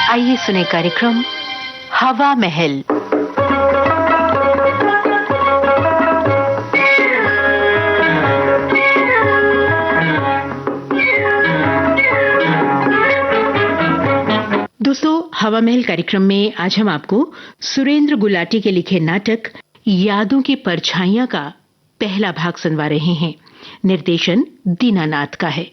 आइए सुने कार्यक्रम हवा महल। दोस्तों, हवा महल कार्यक्रम में आज हम आपको सुरेंद्र गुलाटी के लिखे नाटक यादों की परछाइयां का पहला भाग सुनवा रहे हैं। निर्देशन दीनानाथ का है।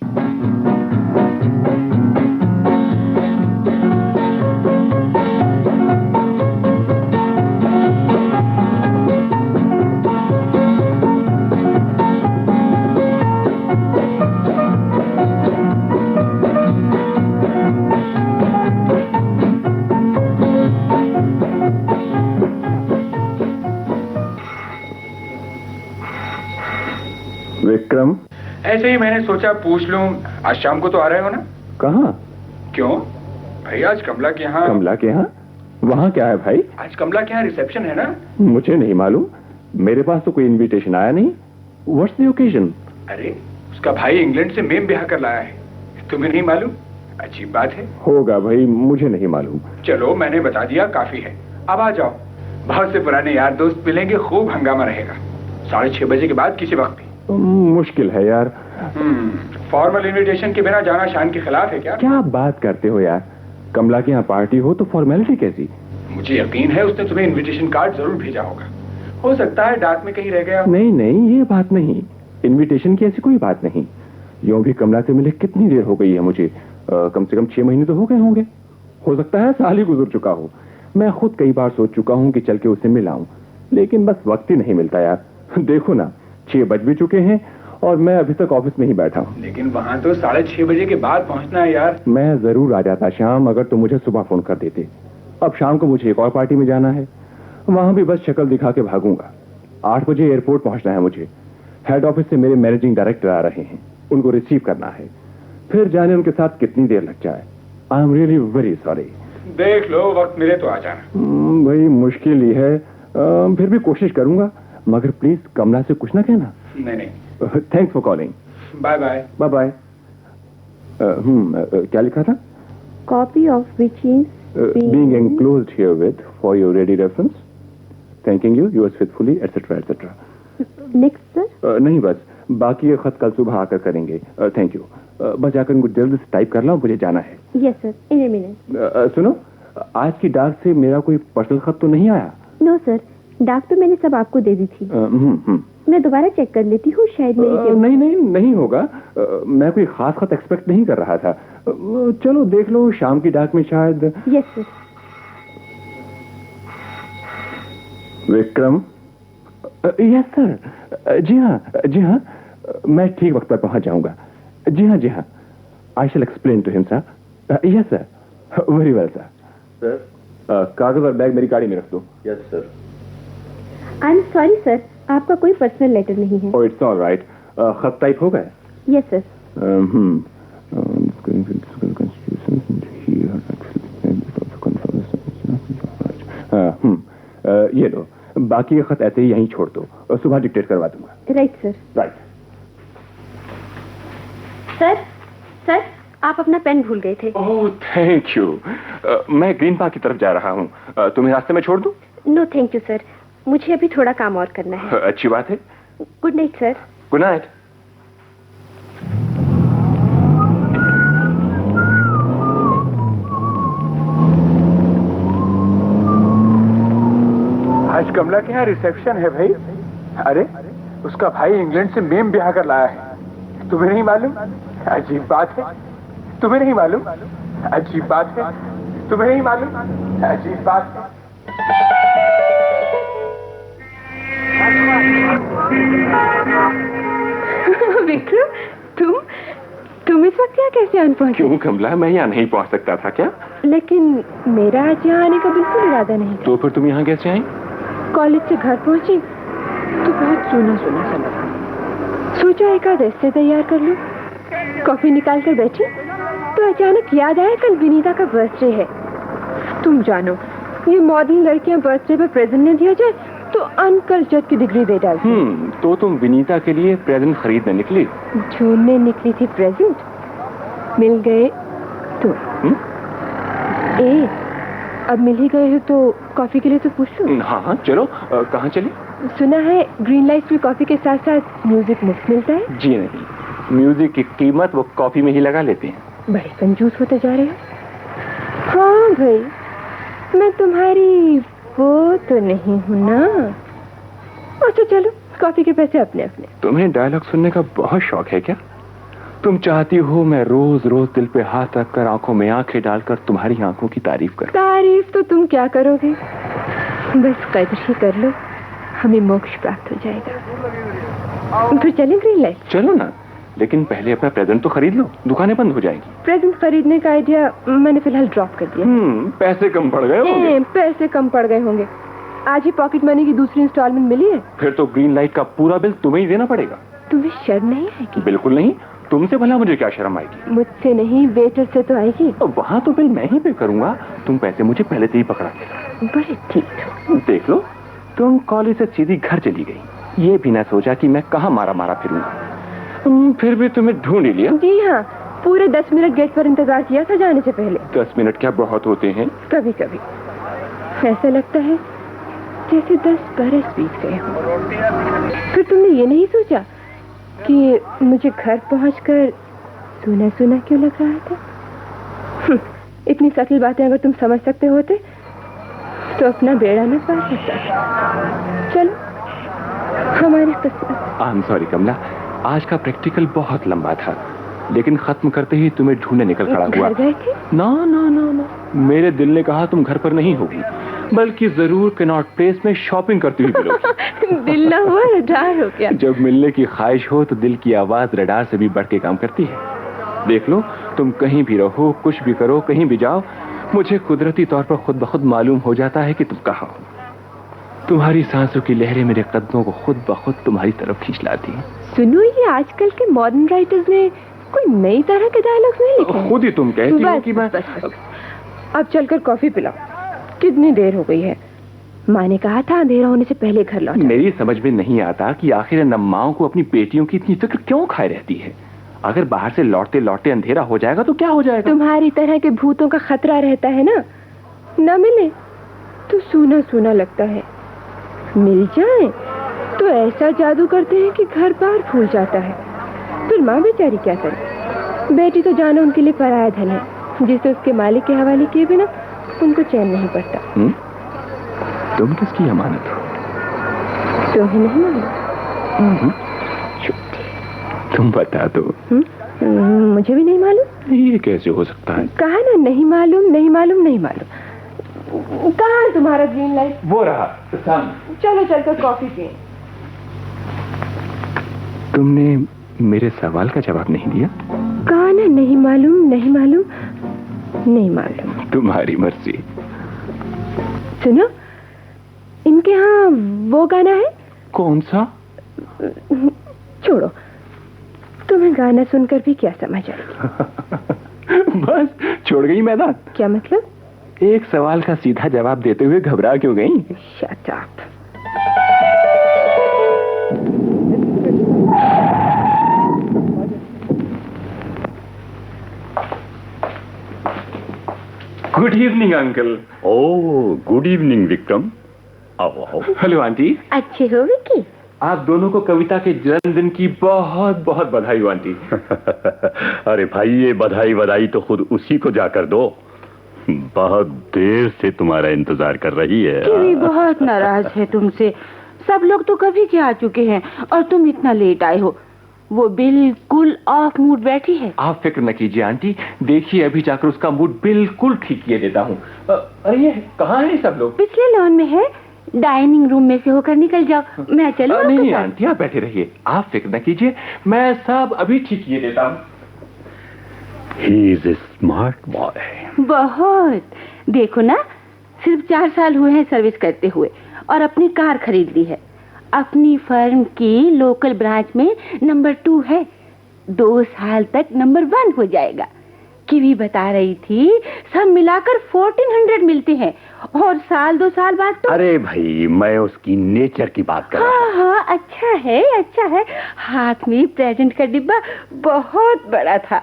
विक्रम, ऐसे ही मैंने सोचा पूछ लूं, आज शाम को तो आ रहे हो ना? कहाँ? क्यों भाई, आज कमला के यहाँ। कमला के यहाँ? वहाँ क्या है भाई? आज कमला के यहाँ रिसेप्शन है ना? मुझे नहीं मालूम, मेरे पास तो कोई इनविटेशन आया नहीं। What's the occasion? अरे उसका भाई इंग्लैंड से मेम ब्याह कर लाया है, तुम्हें नहीं मालूम? अजीब बात है। होगा भाई, मुझे नहीं मालूम। चलो मैंने बता दिया, काफी है। अब आ जाओ, बहुत से पुराने यार दोस्त मिलेंगे, खूब हंगामा रहेगा। 6:30 बजे के बाद किसी वक्त भी। मुश्किल है यार। फॉर्मल इनविटेशन के बिना जाना शान के खिलाफ है क्या? क्या बात करते हो यार, कमला के यहाँ पार्टी हो तो फॉर्मेलिटी कैसी? मुझे यकीन है उसने तुम्हें इनविटेशन कार्ड जरूर भेजा होगा। हो सकता है डाक में कहीं रह गया। नहीं नहीं, ये बात नहीं, इनविटेशन की ऐसी कोई बात नहीं। यूं भी कमला से मिले कितनी देर हो गई है मुझे, कम से कम 6 महीने तो हो गए होंगे। हो सकता है साल ही गुजर चुका हो। मैं खुद कई बार सोच चुका हूँ कि चल के उससे मिलाऊं, लेकिन बस वक्त ही नहीं मिलता यार। देखो ना, 6 बज भी चुके हैं और मैं अभी तक ऑफिस में ही बैठा हूँ। लेकिन वहाँ तो 6:30 बजे के बाद पहुँचना है यार। मैं जरूर आ जाता शाम, अगर तुम मुझे सुबह फोन कर देते। अब शाम को मुझे एक और पार्टी में जाना है, वहां भी बस शक्ल दिखा के भागूंगा। 8 बजे एयरपोर्ट पहुंचना है मुझे। हेड ऑफिस से मेरे मैनेजिंग डायरेक्टर आ रहे हैं, उनको रिसीव करना है। फिर जाने उनके साथ कितनी देर लग जाए। I am really very sorry. देख लो, वक्त मिले तो आ जाना। भाई मुश्किल ही है, फिर भी कोशिश करूंगा, मगर प्लीज कमला से कुछ ना कहना। नहीं नहीं। Thanks for calling. Bye bye. Bye bye. क्या लिखा था? Copy of which is being enclosed herewith for your ready reference. Thanking you, yours faithfully, etc. etc. Next sir. नहीं, बस बाकी ये खत कल सुबह आकर करेंगे। Thank you. बस जाकर इनको जल्द से टाइप कर लो, मुझे जाना है। Yes sir, in a minute. सुनो, आज की डाक से मेरा कोई पर्सनल खत तो नहीं आया? No sir, डाक तो मैंने सब आपको दे दी थी। मैं दोबारा चेक कर लेती हूँ, शायद मेरी नहीं नहीं नहीं होगा। मैं कोई खास खत एक्सपेक्ट नहीं कर रहा था। चलो देख लो, शाम की डाक में शायद। Yes sir. Vikram. Yes sir. जी हाँ, मैं ठीक वक्त पर पहुंच जाऊंगा। जी हाँ, I shall explain to him sir. Yes sir, very well sir. Sir, कागज और बैग मेरी गाड़ी में रख दो। Yes sir. I am sorry sir, आपका कोई पर्सनल लेटर नहीं है। Oh, it's all right. खत टाइप हो गए? Yes sir. ये लो, बाकी ये खत ऐसे ही यहीं छोड़ दो, सुबह डिक्टेट करवा दूंगा। Right sir. राइट। सर, आप अपना पेन भूल गए थे। Oh thank you. मैं ग्रीन पार्क की तरफ जा रहा हूँ, तुम्हें रास्ते में छोड़ दूं? नो थैंक यू सर, मुझे अभी थोड़ा काम और करना है। अच्छी बात है। Good night sir. Good night. आज कमला के यहाँ रिसेप्शन है भाई। अरे उसका भाई इंग्लैंड से मेम ब्याह कर लाया है, तुम्हें नहीं मालूम? अजीब बात है। तुम्हें नहीं मालूम? अजीब बात है। तुम्हें नहीं मालूम? अजीब बात है। विक्रम, तुम इस वक्त यहाँ कैसे आन पहुंचे? क्यों कमला, मैं यहाँ नहीं पहुँच सकता था क्या? लेकिन मेरा आज यहाँ आने का बिल्कुल इरादा नहीं था। तो फिर तुम यहाँ कैसे आई? कॉलेज से घर पहुंची तो बहुत सूना सा लगा। सोचा एक आध ऐसे तैयार कर लूं। कॉफी निकाल कर बैठी तो अचानक याद आया कल विनीता का बर्थडे है। तुम जानो, ये मॉडर्न लड़कियां बर्थडे पे प्रेजेंट न दिया जाए तो अनकल्चर्ड की डिग्री दे डालती। तो तुम विनीता के लिए प्रेजेंट खरीदने निकली? ढूंढने निकली थी प्रेजेंट, मिल गए तो। ए, अब मिल ही गए हो तो कॉफी के लिए तो पूछ लो। हाँ हाँ चलो, कहाँ चले? सुना है ग्रीन लाइट्स में कॉफी के साथ साथ म्यूजिक मुफ्त मिलता है। जी नहीं, म्यूजिक की कीमत वो कॉफी में ही लगा लेते हैं। बड़े कंजूस होते जा रहे हो। हाँ भाई, मैं तुम्हारी वो तो नहीं हूँ ना। अच्छा चलो, कॉफी के पैसे अपने अपने। तुम्हें डायलॉग सुनने का बहुत शौक है क्या? तुम चाहती हो मैं रोज रोज दिल पे हाथ रखकर आंखों में आंखें डालकर तुम्हारी आंखों की तारीफ करूं? तारीफ तो तुम क्या करोगे, बस कदर ही कर लो, हमें मोक्ष प्राप्त हो जाएगा। फिर चलें ग्रीन लाइट? चलो ना, लेकिन पहले अपना प्रेजेंट तो खरीद लो, दुकानें बंद हो जाएंगी। प्रेजेंट खरीदने का आइडिया मैंने फिलहाल ड्रॉप कर दिया। पैसे कम पड़ गए होंगे। पैसे कम पड़ गए होंगे। आज ही पॉकेट मनी की दूसरी इंस्टॉलमेंट मिली है। फिर तो ग्रीन लाइट का पूरा बिल तुम्हें ही देना पड़ेगा। तुम्हें शर्म नहीं आएगी? बिल्कुल नहीं, तुमसे भला मुझे क्या शर्म आएगी? मुझसे नहीं, वेटर से तो आएगी। वहाँ तो बिल मैं ही पे करूंगा, तुम पैसे मुझे पहले से ही पकड़ा देना। बड़े ठीक हो। देख लो, तुम कॉलेज से सीधी घर चली गई, ये भी ना सोचा कि मैं कहाँ मारा मारा फिरूंगा। फिर भी तुम्हें ढूंढ ही लिया। जी हाँ, पूरे 10 मिनट गेट पर इंतजार किया था जाने से पहले। 10 मिनट क्या बहुत होते हैं? कभी कभी ऐसा लगता है जैसे 10 बरस बीत गए हो। फिर तुमने ये नहीं सोचा कि मुझे घर पहुंचकर सुना सुना क्यों लग रहा था? इतनी सटल बातें अगर तुम समझ सकते होते तो अपना बेड़ा न पार सकता। चलो, हमारी किस्मत। आई एम सॉरी कमला, आज का प्रैक्टिकल बहुत लंबा था, लेकिन खत्म करते ही तुम्हें ढूंढने निकल खड़ा हुआ। घर गए थे? ना ना ना ना, मेरे दिल ने कहा तुम घर पर नहीं होगी, बल्कि जरूर कनॉट प्लेस में शॉपिंग करती हुई मिलोगी। दिल ना हुआ, रडार हो गया। जब मिलने की ख्वाहिश हो तो दिल की आवाज रडार से भी बढ़ के काम करती है। देख लो, तुम कहीं भी रहो, कुछ भी करो, कहीं भी जाओ, मुझे कुदरती तौर पर खुद ब खुद मालूम हो जाता है कि तुम कहाँ हो। तुम्हारी सांसों की लहरें मेरे कदमों को खुद ब खुद तुम्हारी तरफ खींच लाती हैं। सुनो, ये आजकल के मॉडर्न राइटर्स ने कोई नई तरह के डायलॉग्स नहीं लिखे? खुद ही तुम कहती हो कि मैं... बस। अब चलकर कॉफी पिलाओ, कितनी देर हो गई है। माँ ने कहा था अंधेरा होने से पहले घर लौट। मेरी समझ में नहीं आता कि आखिर इन अम्माओं को अपनी बेटियों की इतनी फिक्र क्यों खाए रहती है। अगर बाहर से लौटते लौटते अंधेरा हो जाएगा तो क्या हो जाएगा? तुम्हारी तरह के भूतों का खतरा रहता है ना। न मिले तो सूना सूना लगता है, मिल जाए तो ऐसा जादू करते हैं कि घर बार फूल जाता है। फिर माँ बेचारी क्या करे? बेटी तो जानो उनके लिए पराया धन है, जिसे उसके मालिक के हवाले किए बिना उनको चैन नहीं पड़ता। तुम किसकी अमानत हो? तुम्हें नहीं मालूम? तुम बता दो। मुझे भी नहीं मालूम। ये कैसे हो सकता है? कहा ना, नहीं मालूम नहीं मालूम नहीं मालूम। कहाँ है तुम्हारा ग्रीन लाइट? वो रहा सामने। चलो चलकर कॉफी पिए। तुमने मेरे सवाल का जवाब नहीं दिया। कहा ना, नहीं मालूम नहीं मालूम नहीं मालूम। तुम्हारी मर्जी। सुनो, इनके यहाँ वो गाना है। कौन सा? छोड़ो, तुम्हें गाना सुनकर भी क्या समझ आएगी। बस छोड़ गई मैदान। क्या मतलब? एक सवाल का सीधा जवाब देते हुए घबरा क्यों गई? Shut up. Good evening uncle. Oh, good evening Vikram. आओ आओ। Hello aunty. अच्छे हो विक्की? आप दोनों को कविता के जन्मदिन की बहुत बहुत बधाई हो आंटी। अरे भाई, ये बधाई तो खुद उसी को जाकर दो। बहुत देर से तुम्हारा इंतजार कर रही है। कीवी बहुत नाराज है तुमसे। सब लोग तो कभी के आ चुके हैं और तुम इतना लेट आए हो। वो बिल्कुल ऑफ मूड बैठी है। आप फिक्र न कीजिए आंटी, देखिए अभी जाकर उसका मूड बिल्कुल ठीक किए देता हूँ। अरे ये कहाँ है सब लोग? पिछले लॉन में है, डाइनिंग रूम में से होकर निकल जाओ। मैं चलूं? नहीं आंटी, आप बैठे रहिए, आप फिक्र न कीजिए, मैं सब अभी ठीक किए देता हूँ। He is a smart boy. बहुत। देखो ना, सिर्फ 4 साल हुए हैं सर्विस करते हुए और अपनी कार खरीद ली है। अपनी फर्म की लोकल ब्रांच में नंबर 2 है। 2 साल तक नंबर 1 हो जाएगा। कीवी बता रही थी सब मिलाकर 1400 मिलते हैं और साल 2 साल बाद तो... अरे भाई, मैं उसकी नेचर की बात कर रहा हूँ। हाँ, अच्छा है। हाथ में प्रेजेंट का डिब्बा बहुत बड़ा था,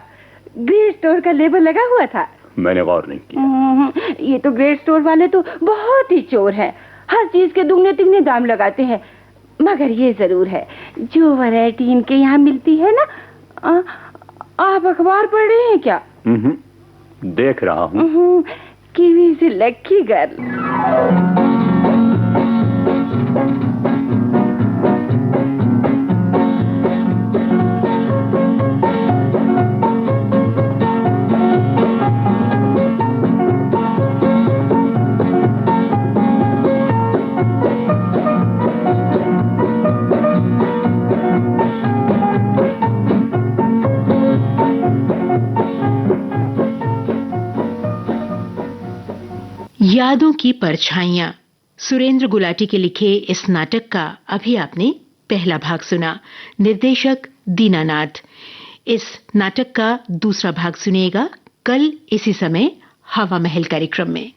ग्रे स्टोर का लेबल लगा हुआ था। मैंने गौर नहीं किया। ये तो ग्रेट स्टोर वाले तो बहुत ही चोर हैं, हर चीज के दुगने तिगने दाम लगाते हैं। मगर ये जरूर है, जो वैरायटी इनके यहाँ मिलती है ना। आप अखबार पढ़ रहे हैं क्या? देख रहा हूँ। कीवी से लकी गर्ल। यादों की परछाइयां, सुरेंद्र गुलाटी के लिखे इस नाटक का अभी आपने पहला भाग सुना। निर्देशक दीनानाथ। इस नाटक का दूसरा भाग सुनिएगा कल इसी समय हवा महल कार्यक्रम में।